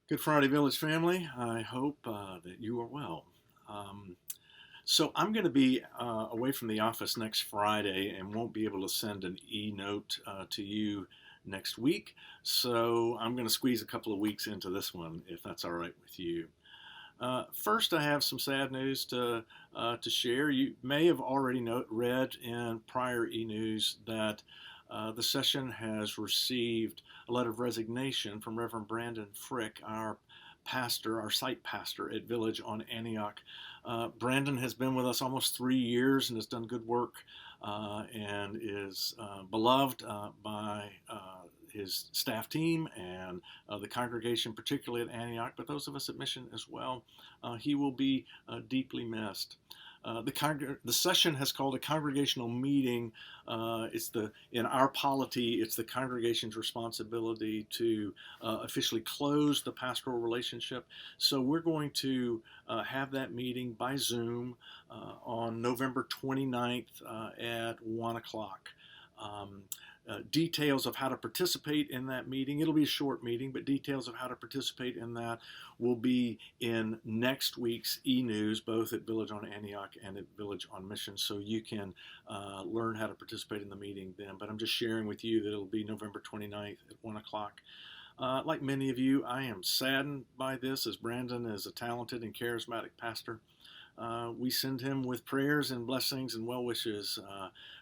Good Friday Village family. I hope that you are well. Um, so I'm going to be away from the office next Friday and won't be able to send an e-note to you next week. So I'm going to squeeze a couple of weeks into this one, if that's all right with you. First, I have some sad news to share. You may have already read in prior e-news that the session has received a letter of resignation from Reverend Brandon Frick, our pastor, our site pastor at Village on Antioch. Brandon has been with us almost 3 years and has done good work and is beloved by his staff team and the congregation, particularly at Antioch, but those of us at Mission as well. He will be deeply missed. The session has called a congregational meeting. In our polity, it's the congregation's responsibility to officially close the pastoral relationship. So we're going to have that meeting by Zoom on November 29th at 1 o'clock. Details of how to participate in that meeting. It'll be a short meeting, but details of how to participate in that will be in next week's e-news, both at Village on Antioch and at Village on Mission, so you can learn how to participate in the meeting then. But I'm just sharing with you that it'll be November 29th at 1 o'clock. Like many of you, I am saddened by this, as Brandon is a talented and charismatic pastor. We send him with prayers and blessings and well wishes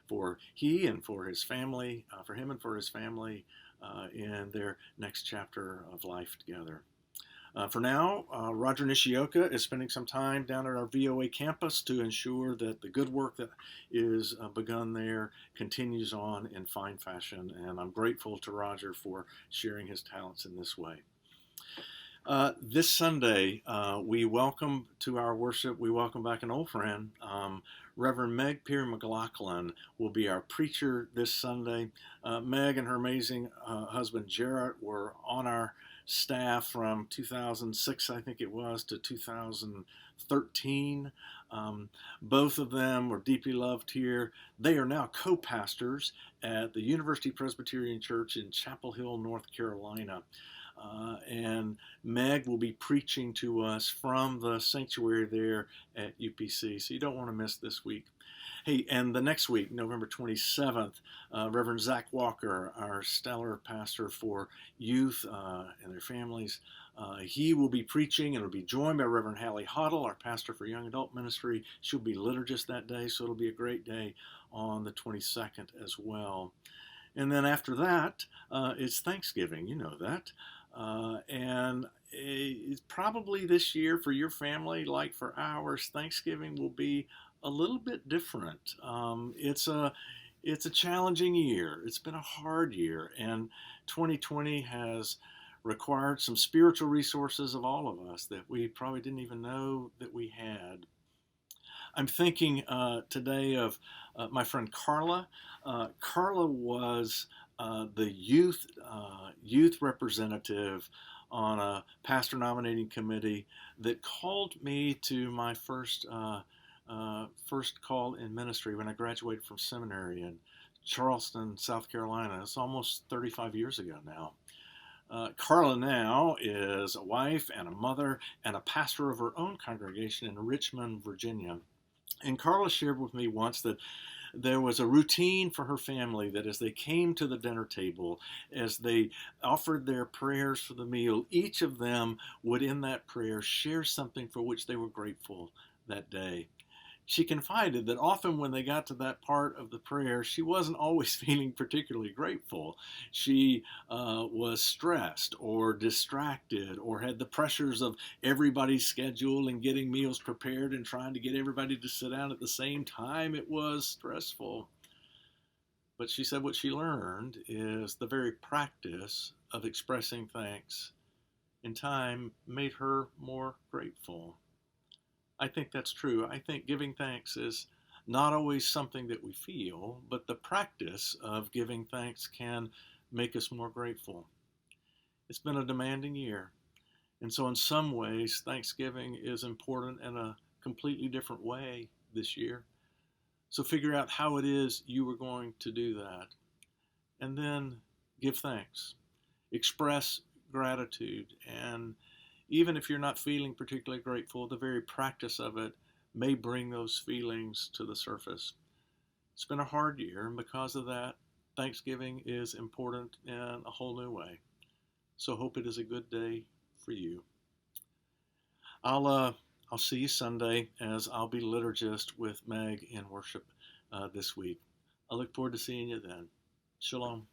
for he and for his family, for him and for his family in their next chapter of life together. For now, Roger Nishioka is spending some time down at our VOA campus to ensure that the good work that is begun there continues on in fine fashion, and I'm grateful to Roger for sharing his talents in this way. This Sunday, we welcome to our worship, we welcome back an old friend. Reverend Meg Peer McLaughlin will be our preacher this Sunday. Meg and her amazing husband Jarrett were on our staff from 2006, I think it was, to 2013. Both of them were deeply loved here. They are now co-pastors at the University Presbyterian Church in Chapel Hill, North Carolina. And Meg will be preaching to us from the sanctuary there at UPC, so you don't want to miss this week. Hey, and the next week, November 27th, Reverend Zach Walker, our stellar pastor for youth and their families, he will be preaching and will be joined by Reverend Hallie Hoddle, our pastor for young adult ministry. She'll be liturgist that day, so it'll be a great day on the 22nd as well. And then after that, it's Thanksgiving, you know that. And it's probably this year for your family, like for ours, Thanksgiving will be a little bit different. It's a challenging year. It's been a hard year, and 2020 has required some spiritual resources of all of us that we probably didn't even know that we had. I'm thinking today of my friend Carla. Carla was the youth representative on a pastor nominating committee that called me to my first call in ministry when I graduated from seminary in Charleston, South Carolina. It's almost 35 years ago now. Carla now is a wife and a mother and a pastor of her own congregation in Richmond, Virginia. And Carla shared with me once that there was a routine for her family that as they came to the dinner table, as they offered their prayers for the meal, each of them would in that prayer share something for which they were grateful that day. She confided that often when they got to that part of the prayer, she wasn't always feeling particularly grateful. She was stressed or distracted or had the pressures of everybody's schedule and getting meals prepared and trying to get everybody to sit down at the same time. It was stressful. But she said what she learned is the very practice of expressing thanks in time made her more grateful. I think that's true. I think giving thanks is not always something that we feel, but the practice of giving thanks can make us more grateful. It's been a demanding year, and so in some ways, Thanksgiving is important in a completely different way this year. So figure out how it is you are going to do that, and then give thanks. Express gratitude and Even if you're not feeling particularly grateful, the very practice of it may bring those feelings to the surface. It's been a hard year, and because of that, Thanksgiving is important in a whole new way. So hope it is a good day for you. I'll uh, I'll see you Sunday as I'll be liturgist with Meg in worship this week. I look forward to seeing you then. Shalom.